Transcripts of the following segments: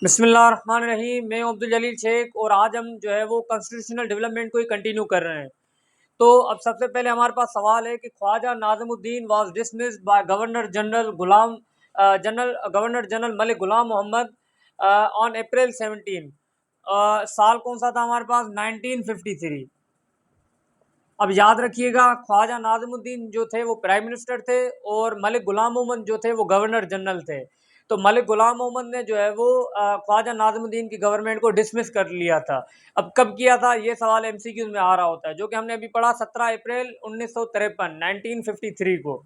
बिस्मिल्लाहिर्रहमानिर्रहीम। मैं अब्दुल जलील शेख और आज हम जो है वो कॉन्स्टिट्यूशनल डेवलपमेंट को ही कंटिन्यू कर रहे हैं। तो अब सबसे पहले हमारे पास सवाल है कि Khwaja Nazimuddin was dismissed by governor general Malik Ghulam Mohammad on April 17। साल कौन सा था हमारे पास? 1953। अब याद रखिएगा, ख्वाजा नाज़िमुद्दीन जो थे वो प्राइम मिनिस्टर थे और मलिक गुलाम मोहम्मद जो थे वो गवर्नर जनरल थे। तो मलिक गुलाम मोहम्मद ने जो है वो ख्वाजा नाज़िमुद्दीन की गवर्नमेंट को डिसमिस कर लिया था। अब कब किया था, ये सवाल एमसीक्यूज में आ रहा होता है, जो कि हमने अभी पढ़ा 17 अप्रैल 1953 1953 को।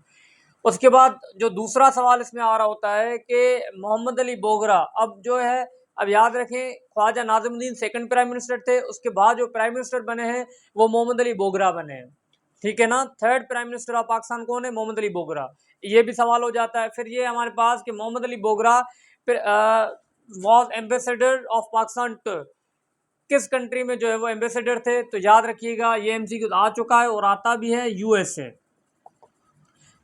उसके बाद जो दूसरा सवाल इसमें आ रहा होता है कि मोहम्मद अली बोगरा, अब जो है, अब याद रखें, Khwaja Nazimuddin second prime minister थे, उसके बाद जो प्राइम मिनिस्टर बने हैं वो मोहम्मद अली बोगरा बने हैं। ठीक है ना? Third prime minister of Pakistan कौन है? मोहम्मद अली बोगरा। ये भी सवाल हो जाता है। फिर ये हमारे पास कि Mohammad Ali Bogra was ambassador of Pakistan to किस कंट्री में जो है वो एम्बेसडर थे? तो याद रखिएगा, ये एमसीक्यू आ चुका है और आता भी है, यूएसए।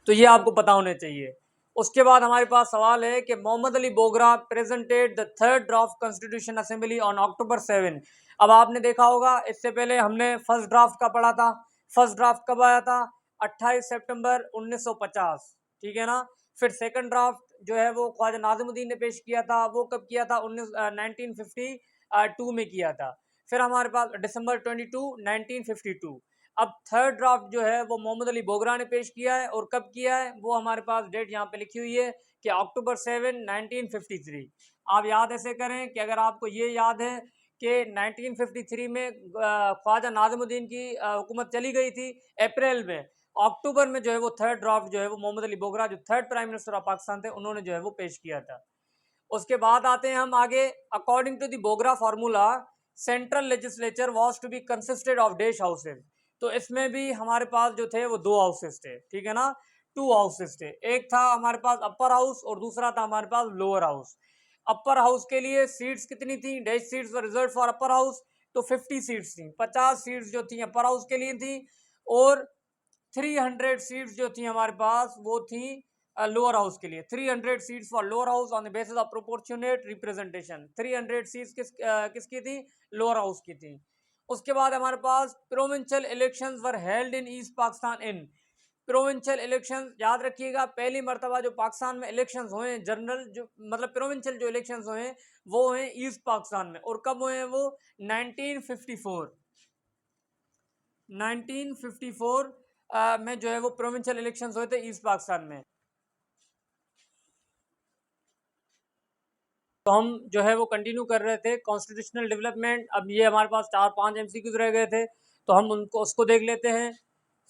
तो ये आपको पता होने चाहिए। उसके बाद हमारे पास सवाल है कि Mohammad Ali Bogra presented the third draft constitution assembly on October 7। अब आपने देखा होगा, इससे पहले हमने फर्स्ट ड्राफ्ट का पढ़ा था। फर्स्ट ड्राफ्ट कब आया था? 28 सितंबर 1950। ठीक है ना? फिर सेकंड ड्राफ्ट जो है वो ख्वाजा नाज़िमुद्दीन ने पेश किया था, वो कब किया था? 1952 में किया था। फिर हमारे पास दिसंबर 22 1952। अब थर्ड ड्राफ्ट जो है वो मोहम्मद अली बोगरा ने पेश किया है, और कब किया है वो हमारे पास डेट यहाँ पे लिखी हुई है कि अक्टूबर 7 1953। आप याद ऐसे करें कि अगर आपको ये याद है कि 1953 में ख्वाजा नाज़िमुद्दीन की हुकूमत चली गई थी अप्रैल में, अक्टूबर में जो है वो थर्ड ड्राफ्ट जो है वो मोहम्मद अली बोगरा जो third prime minister of Pakistan थे उन्होंने जो है वो पेश किया था। उसके बाद आते हैं हम आगे। According to the Bogra formula, central legislature was to be consisted of dash houses. तो इसमें भी हमारे पास जो थे वो दो हाउसेस थे। ठीक है ना? टू हाउसेस थे। एक था हमारे पास अपर हाउस और दूसरा था हमारे पास लोअर हाउस। अपर हाउस के लिए सीट्स कितनी थी? Dash seats were reserve for upper house. तो 50 सीट्स थी। 50 सीट्स जो थी अपर हाउस के लिए थी, और 300 सीट्स जो थी हमारे पास वो थी लोअर हाउस के लिए। 300 seats for lower house on the basis of proportionate representation. 300 seats किसकी थी? लोअर हाउस की थी। उसके बाद हमारे पास provincial elections were held in East Pakistan in. Provincial election याद रखिएगा, पहली मरतबा जो पाकिस्तान में इलेक्शंस हुए हैं, जनरल जो मतलब प्रोविंशियल जो इलेक्शंस हुए हैं वो हुए ईस्ट पाकिस्तान में। और कब हुए हैं वो? 1954। 1954 में जो है वो प्रोविंशियल इलेक्शंस हुए थे ईस्ट पाकिस्तान में। तो हम जो है वो कंटिन्यू कर रहे थे कॉन्स्टिट्यूशनल डेवलपमेंट। अब ये हमारे पास 4-5 एमसीक्यूज रह गए थे, तो हम उनको उसको देख लेते हैं।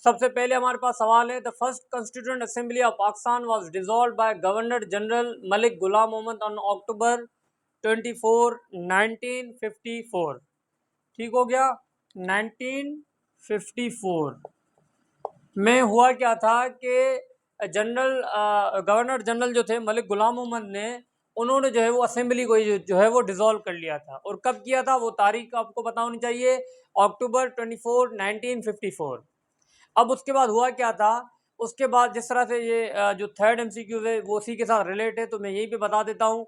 सबसे पहले हमारे पास सवाल है, the first constituent assembly of Pakistan was dissolved by governor general Malik Ghulam Mohammad on October 24 1954। ठीक हो गया? 1954 में हुआ क्या था कि गवर्नर जनरल जो थे मलिक गुलाम मोहम्मद ने, उन्होंने जो है वो असेंबली को जो है वो डिसॉल्व कर लिया था। और कब किया था? वो तारीख आपको पता होनी चाहिए, अक्टूबर 24 1954। अब उसके बाद हुआ क्या था? उसके बाद जिस तरह से ये जो थर्ड एमसीक्यू है वो उसी के साथ रिलेट है, तो मैं यहीं पे बता देता हूँ।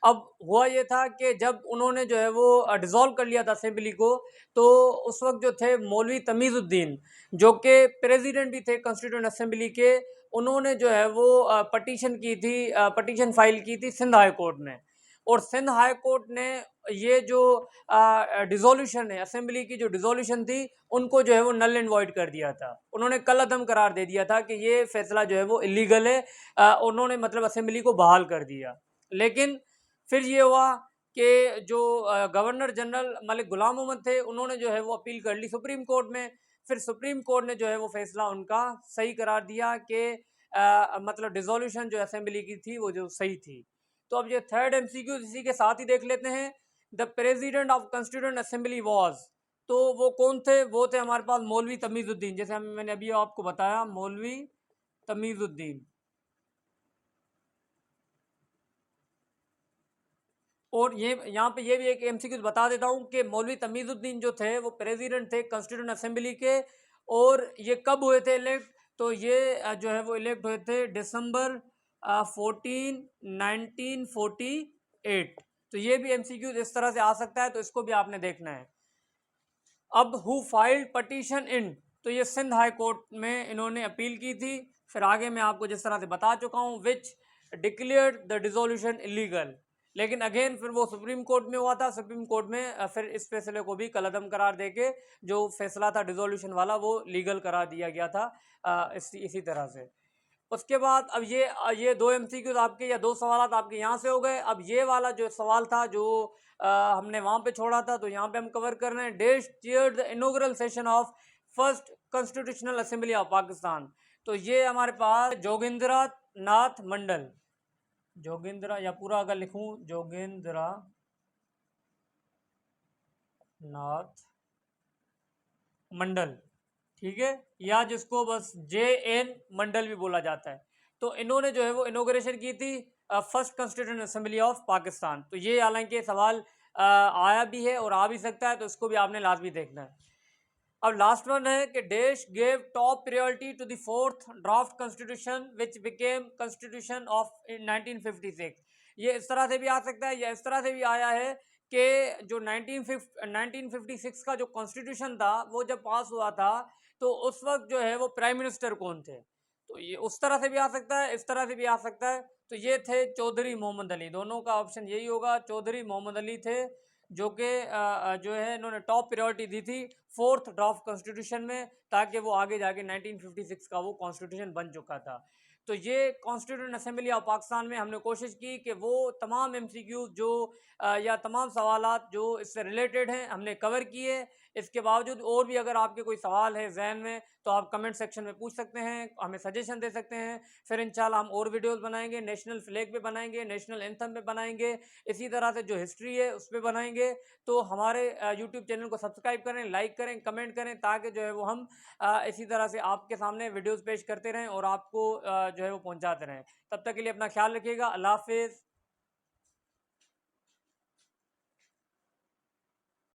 अब हुआ ये था कि जब उन्होंने जो है वो डिसॉल्व कर लिया था असेंबली को, तो उस वक्त जो थे मौलवी तमीज़ुद्दीन, जो कि प्रेसिडेंट भी थे कॉन्स्टिट्यूंट असेंबली के, उन्होंने जो है वो पटिशन की थी, पटिशन फाइल की थी सिंध हाई कोर्ट में। और सिंध हाई कोर्ट ने ये जो डिसोल्यूशन है, असेंबली की जो डिसोल्यूशन थी, उनको जो है वो नल एंड वॉइड कर दिया था। उन्होंने कल अदम करार दे दिया था कि ये फैसला जो है वो इलीगल है। उन्होंने मतलब असेंबली को बहाल कर दिया। लेकिन फिर ये हुआ कि जो गवर्नर जनरल मलिक गुलाम मोहम्मद थे, उन्होंने जो है वो अपील कर ली सुप्रीम कोर्ट में। फिर सुप्रीम कोर्ट ने जो है वो फैसला उनका सही करार दिया कि मतलब डिसोल्यूशन जो असेंबली की थी वो जो सही थी। तो अब ये थर्ड एमसीक्यू इसी के साथ ही देख लेते हैं। The president of constituent assembly was, तो वो कौन थे? वो थे हमारे पास मौलवी तमीज़ुद्दीन, जैसे मैंने अभी आपको बताया, मौलवी तमीज़ुद्दीन। और ये यहाँ पे ये भी एक एमसीक्यू बता देता हूँ कि मौलवी तमीज़ुद्दीन जो थे वो प्रेसिडेंट थे कॉन्स्टिट्यूंट असेंबली के। और ये कब हुए थे इलेक्ट? तो ये जो है वो इलेक्ट हुए थे दिसंबर 14 1948। तो ये भी MCQ इस तरह से आ सकता है, तो इसको भी आपने देखना है। अब हु फाइल्ड पटिशन इन, तो ये सिंध हाई कोर्ट में इन्होंने अपील की थी। फिर आगे मैं आपको जिस तरह से बता चुका हूँ, विच डिक्लेयर्ड द डिसोल्यूशन इलीगल, लेकिन अगेन फिर वो सुप्रीम कोर्ट में हुआ था। सुप्रीम कोर्ट में फिर इस फैसले को भी कलअदम करार देके जो फैसला था डिसोल्यूशन वाला वो लीगल करा दिया गया था। इसी तरह से उसके बाद अब ये 2 MCQs आपके या 2 सवाल आपके यहाँ से हो गए। अब ये वाला जो सवाल था जो हमने वहाँ पे छोड़ा था, तो यहाँ पे हम कवर कर रहे हैं। Dash chaired the inaugural session of first constitutional assembly of Pakistan. तो ये हमारे पास जोगिंद्रा नाथ मंडल, जोगिंद्रा, या पूरा अगर लिखूं जोगिंद्रा नाथ मंडल, ठीक है, या जिसको बस JN मंडल भी बोला जाता है। तो इन्होंने जो है वो इनोग्रेशन की थी first constitution assembly of Pakistan. तो ये हालांकि सवाल आया भी है और आ भी सकता है, तो इसको भी आपने लाजमी देखना है। अब लास्ट वन है कि dash gave top priority to the fourth draft constitution which became constitution of 1956। ये इस तरह से भी आ सकता है या इस तरह से भी आया है कि जो 1956 का जो कॉन्स्टिट्यूशन था वो जब पास हुआ था तो उस वक्त जो है वो प्राइम मिनिस्टर कौन थे। तो ये उस तरह से भी आ सकता है, इस तरह से भी आ सकता है। तो ये थे चौधरी मोहम्मद अली, दोनों का ऑप्शन यही होगा। चौधरी मोहम्मद अली थे जो कि जो है इन्होंने टॉप प्रायोरिटी दी थी फोर्थ ड्राफ्ट कॉन्स्टिट्यूशन में, ताकि वो आगे जाके 1956 का वो कॉन्स्टिट्यूशन बन चुका था। तो ये कॉन्स्टिट्यूंट असेंबली ऑफ पाकिस्तान में हमने कोशिश की कि वो तमाम MCQ जो या तमाम सवालात जो इससे रिलेटेड हैं हमने कवर किए। इसके बावजूद और भी अगर आपके कोई सवाल है जहन में तो आप कमेंट सेक्शन में पूछ सकते हैं, हमें सजेशन दे सकते हैं। फिर इंशाल्लाह हम और वीडियोस बनाएंगे, नेशनल फ्लैग पे बनाएंगे, नेशनल एंथम पे बनाएंगे, इसी तरह से जो हिस्ट्री है उस पर बनाएंगे। तो हमारे यूट्यूब चैनल को सब्सक्राइब करें, लाइक करें, कमेंट करें, ताकि जो है वो हम इसी तरह से आपके सामने वीडियोस पेश करते रहें और आपको जो है वो पहुंचाते रहें। तब तक के लिए अपना ख्याल रखिएगा। अल्लाह हाफिज़।